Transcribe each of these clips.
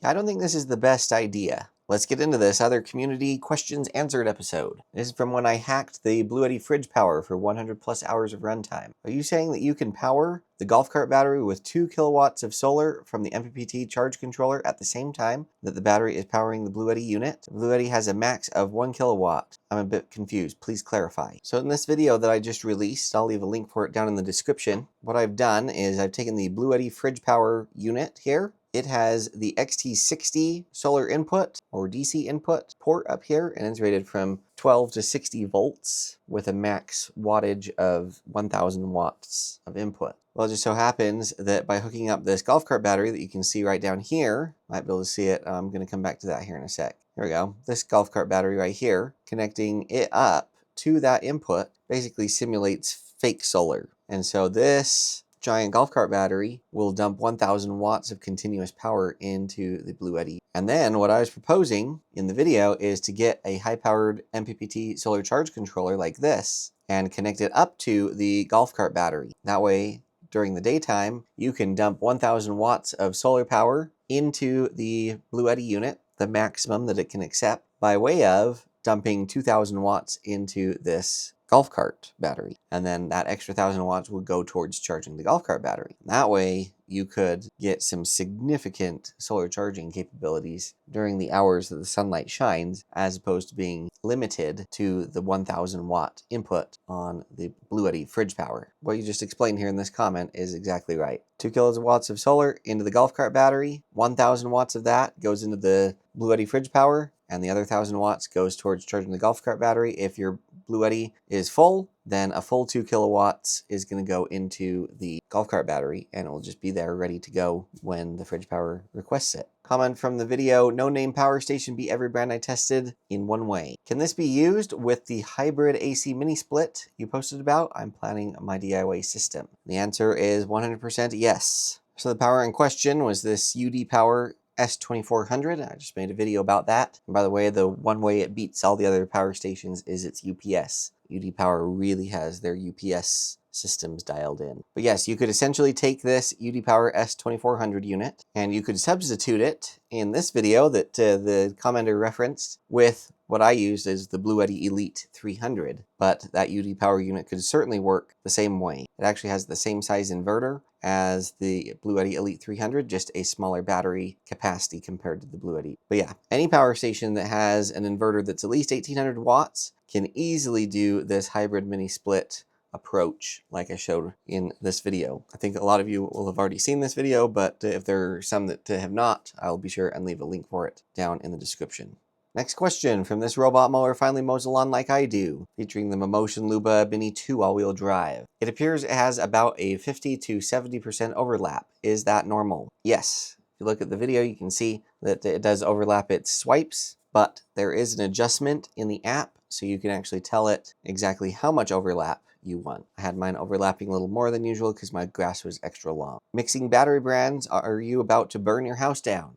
I don't think this is the best idea. Let's get into this other community questions answered episode. This is from when I hacked the Bluetti Fridge Power for 100 plus hours of runtime. Are you saying that you can power the golf cart battery with 2 kilowatts of solar from the MPPT charge controller at the same time that the battery is powering the Bluetti unit? Bluetti has a max of 1 kilowatt. I'm a bit confused. Please clarify. So in this video that I just released, I'll leave a link for it down in the description. What I've done is I've taken the Bluetti Fridge Power unit here. It has the XT60 solar input or DC input port up here, and it's rated from 12 to 60 volts with a max wattage of 1000 watts of input. Well, it just so happens that by hooking up this golf cart battery that you can see right down here, might be able to see it. I'm going to come back to that here in a sec. Here we go. This golf cart battery right here, connecting it up to that input basically simulates fake solar. And so this giant golf cart battery will dump 1000 watts of continuous power into the Bluetti. And then what I was proposing in the video is to get a high-powered MPPT solar charge controller like this and connect it up to the golf cart battery. That way, during the daytime, you can dump 1000 watts of solar power into the Bluetti unit, the maximum that it can accept, by way of dumping 2000 watts into this golf cart battery. And then that extra 1000 watts would go towards charging the golf cart battery. That way you could get some significant solar charging capabilities during the hours that the sunlight shines, as opposed to being limited to the 1000 watt input on the Bluetti Fridge Power. What you just explained here in this comment is exactly right. 2 kilowatts of solar into the golf cart battery, 1000 watts of that goes into the Bluetti Fridge Power, and the other 1000 watts goes towards charging the golf cart battery. If your Bluetti is full, then a full 2 kilowatts is going to go into the golf cart battery, and it will just be there ready to go when the Fridge Power requests it. Comment from the video: no name power station beat every brand I tested in one way. Can this be used with the hybrid AC mini split you posted about? I'm planning my DIY system. The answer is 100% yes. So the power in question was this UDPOWER S2400. I just made a video about that. And by the way, the one way it beats all the other power stations is its UPS. UDPOWER really has their UPS systems dialed in. But yes, you could essentially take this UDPOWER S2400 unit and you could substitute it in this video that the commenter referenced with what I used as the Bluetti Elite 300, but that UDPOWER unit could certainly work the same way. It actually has the same size inverter as the Bluetti Elite 300, just a smaller battery capacity compared to the Bluetti. But yeah, any power station that has an inverter that's at least 1800 watts can easily do this hybrid mini split approach like I showed in this video. I think a lot of you will have already seen this video, but if there are some that have not, I'll be sure and leave a link for it down in the description. Next question from this robot mower finally mows the lawn like I do, featuring the Momotion Luba Mini 2 all-wheel drive. It appears it has about a 50 to 70% overlap. Is that normal? Yes. If you look at the video, you can see that it does overlap its swipes, but there is an adjustment in the app, so you can actually tell it exactly how much overlap you want. I had mine overlapping a little more than usual because my grass was extra long. Mixing battery brands, are you about to burn your house down?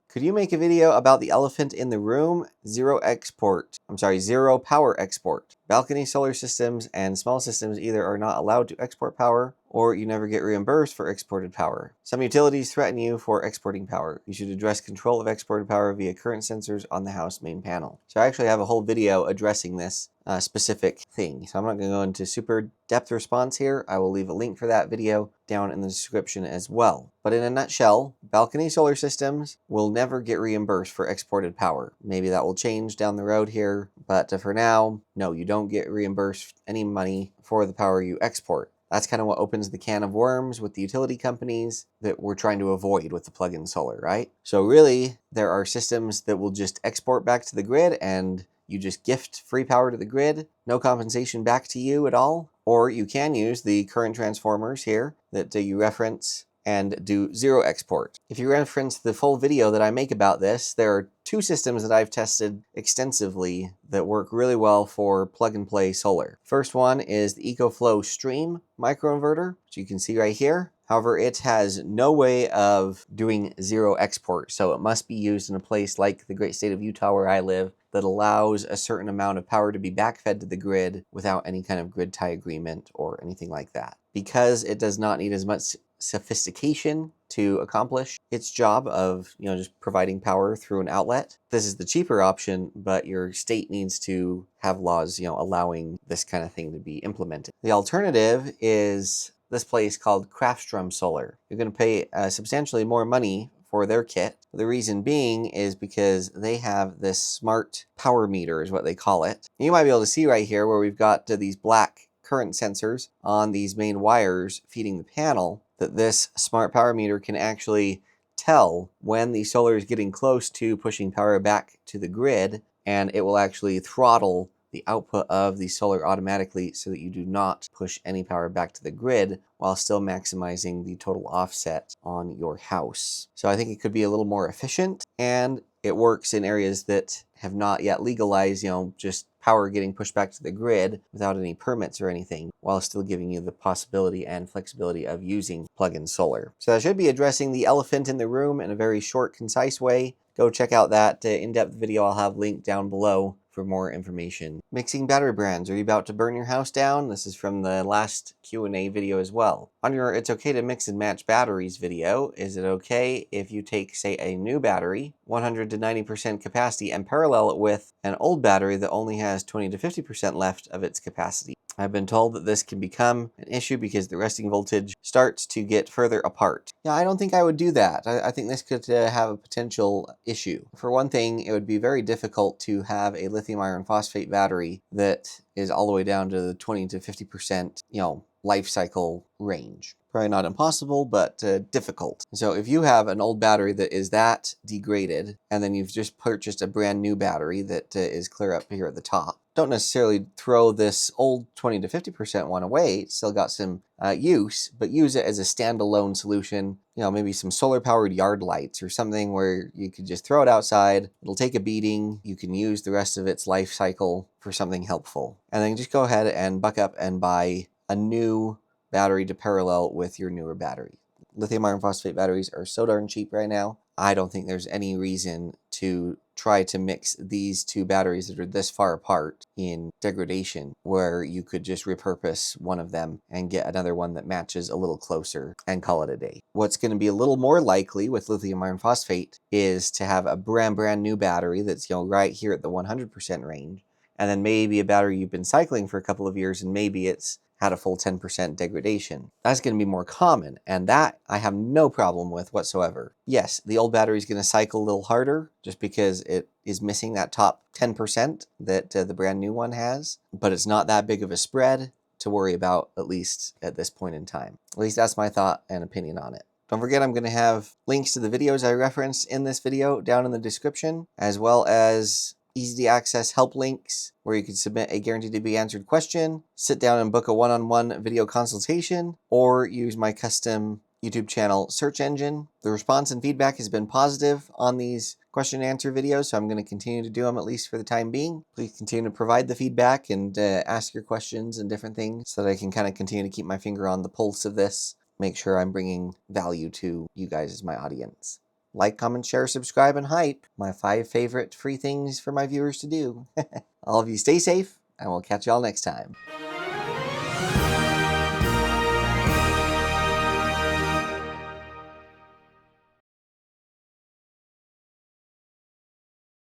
Could you make a video about the elephant in the room? Zero power export. Balcony solar systems and small systems either are not allowed to export power, or you never get reimbursed for exported power. Some utilities threaten you for exporting power. You should address control of exported power via current sensors on the house main panel. So I actually have a whole video addressing this specific thing. So I'm not going to go into super depth response here. I will leave a link for that video down in the description as well. But in a nutshell, balcony solar systems will never get reimbursed for exported power. Maybe that will change down the road here, but for now, no, you don't get reimbursed any money for the power you export. That's kind of what opens the can of worms with the utility companies that we're trying to avoid with the plug-in solar, right? So really, there are systems that will just export back to the grid and you just gift free power to the grid, no compensation back to you at all. Or you can use the current transformers here that you reference and do zero export. If you reference the full video that I make about this, there are two systems that I've tested extensively that work really well for plug-and-play solar. First one is the EcoFlow Stream microinverter, which you can see right here. However, it has no way of doing zero export, so it must be used in a place like the great state of Utah where I live that allows a certain amount of power to be backfed to the grid without any kind of grid tie agreement or anything like that. Because it does not need as much sophistication to accomplish its job of, just providing power through an outlet. This is the cheaper option, but your state needs to have laws, allowing this kind of thing to be implemented. The alternative is this place called Craftstrom Solar. You're going to pay substantially more money for their kit. The reason being is because they have this smart power meter is what they call it. You might be able to see right here where we've got these black current sensors on these main wires feeding the panel, that this smart power meter can actually tell when the solar is getting close to pushing power back to the grid, and it will actually throttle the output of the solar automatically so that you do not push any power back to the grid while still maximizing the total offset on your house. So I think it could be a little more efficient, and it works in areas that have not yet legalized, just power getting pushed back to the grid without any permits or anything, while still giving you the possibility and flexibility of using plug-in solar. So that should be addressing the elephant in the room in a very short, concise way. Go check out that in-depth video I'll have linked down below for more information. Mixing battery brands. Are you about to burn your house down? This is from the last Q&A video as well. On your It's Okay to Mix and Match Batteries video, is it okay if you take, say, a new battery, 100 to 90% capacity, and parallel it with an old battery that only has 20 to 50% left of its capacity? I've been told that this can become an issue because the resting voltage starts to get further apart. Yeah, I don't think I would do that. I think this could have a potential issue. For one thing, it would be very difficult to have a lithium iron phosphate battery that is all the way down to the 20 to 50%, life cycle range. Probably not impossible, but difficult. So if you have an old battery that is that degraded, and then you've just purchased a brand new battery that is clear up here at the top, don't necessarily throw this old 20 to 50% one away. It's still got some use, but use it as a standalone solution. Maybe some solar powered yard lights or something where you could just throw it outside. It'll take a beating. You can use the rest of its life cycle for something helpful. And then just go ahead and buck up and buy a new battery to parallel with your newer battery. Lithium iron phosphate batteries are so darn cheap right now. I don't think there's any reason to try to mix these two batteries that are this far apart in degradation, where you could just repurpose one of them and get another one that matches a little closer and call it a day. What's going to be a little more likely with lithium iron phosphate is to have a brand new battery that's right here at the 100% range, and then maybe a battery you've been cycling for a couple of years and maybe it's had a full 10% degradation. That's going to be more common, and that I have no problem with whatsoever. Yes, the old battery is going to cycle a little harder just because it is missing that top 10% that the brand new one has, but it's not that big of a spread to worry about, at least at this point in time. At least that's my thought and opinion on it. Don't forget, I'm going to have links to the videos I referenced in this video down in the description, as well as easy to access help links where you can submit a guaranteed to be answered question, sit down and book a one-on-one video consultation, or use my custom YouTube channel search engine. The response and feedback has been positive on these question and answer videos, so I'm going to continue to do them at least for the time being. Please continue to provide the feedback and ask your questions and different things so that I can kind of continue to keep my finger on the pulse of this, make sure I'm bringing value to you guys as my audience. Like, comment, share, subscribe, and hype. My 5 favorite free things for my viewers to do. All of you stay safe, and we'll catch y'all next time.